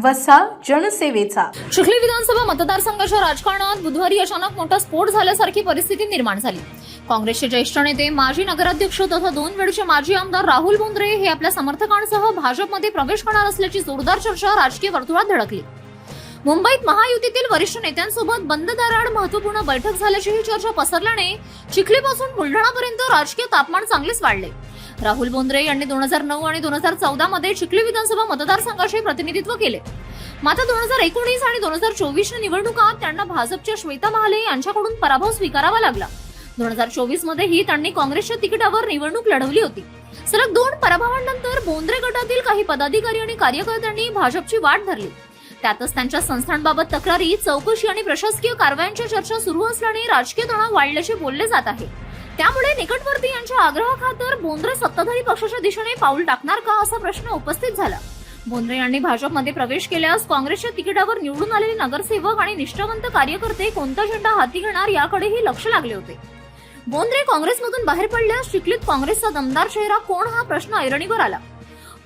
वसा जनसेवेचा. चिखली विधानसभा मतदारसंघाच्या राजकारणात बुधवारी अचानक मोठा स्फोट झाल्यासारखी परिस्थिती निर्माण झाली. काँग्रेसचे ज्येष्ठ नेते माजी नगराध्यक्ष तथा 2 वेळचे माजी आमदार राहुल बोंद्रे हे आपल्या समर्थकांसह भाजपमध्ये प्रवेश करणार असल्याची जोरदार चर्चा राजकीय वर्तुळात धडकली. मुंबईत महायुतीतील वरिष्ठ नेत्यांसोबत बंद दाराआड महत्त्वपूर्ण बैठक झाल्याची ही चर्चा पसरल्याने चिखलीपासून बुलढाणापर्यंत राजकीय तापमान चांगलेच वाढले. राहुल बोंद्रे यांनी 2009 आणि 2014 मध्ये चिखली विधानसभा मतदारसंघाचे प्रतिनिधित्व केले. मात्र 2019 आणि 2024 निवडणुकात त्यांना भाजपच्या श्वेता महाले यांच्याकडून पराभव स्वीकारावा लागला. 2024 मध्येही त्यांनी काँग्रेसच्या तिकिटावर निवडणूक लढवली होती. सलग 2 पराभवांनंतर बोंद्रे गटातील काही पदाधिकारी आणि कार्यकर्त्यांनी भाजपची वाट धरली. त्यातच त्यांच्या संस्थांबाबत तक्रारी, चौकशी आणि प्रशासकीय कारवायांच्या चर्चा सुरू असल्याने राजकीय तणाव वाढल्याचे बोलले जात आहे. त्यामुळे निकटवर्ती यांच्या आग्रहाखातर बोंद्रे सत्ताधारी पक्षाच्या दिशेने पाऊल टाकणार का असा प्रश्न उपस्थित झाला. बोंद्रे यांनी भाजपमध्ये प्रवेश केल्यास काँग्रेसच्या तिकिटावर निवडून आलेले नगरसेवक आणि निष्ठावंत कार्यकर्ते कोणता झेंडा हाती घेणार याकडेही लक्ष लागले होते. बोंद्रे काँग्रेसमधून बाहेर पडल्यास चिखलीत काँग्रेसचा दमदार चेहरा कोण हा प्रश्न ऐरणीवर आला.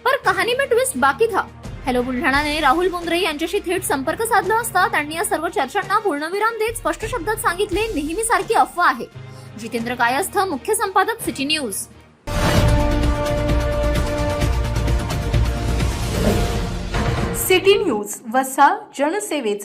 पर कहाणी में ट्विस्ट बाकी था. हॅलो बुलढाणाने राहुल बोंद्रे यांच्याशी थेट संपर्क साधला असता त्यांनी या सर्व चर्चांना पूर्णविराम देत स्पष्ट शब्दात सांगितले, नेहमीसारखी अफवा आहे. जितेंद्र कायस्थ, मुख्य संपादक, सिटी न्यूज. सिटी न्यूज वसा जनसेवेचा.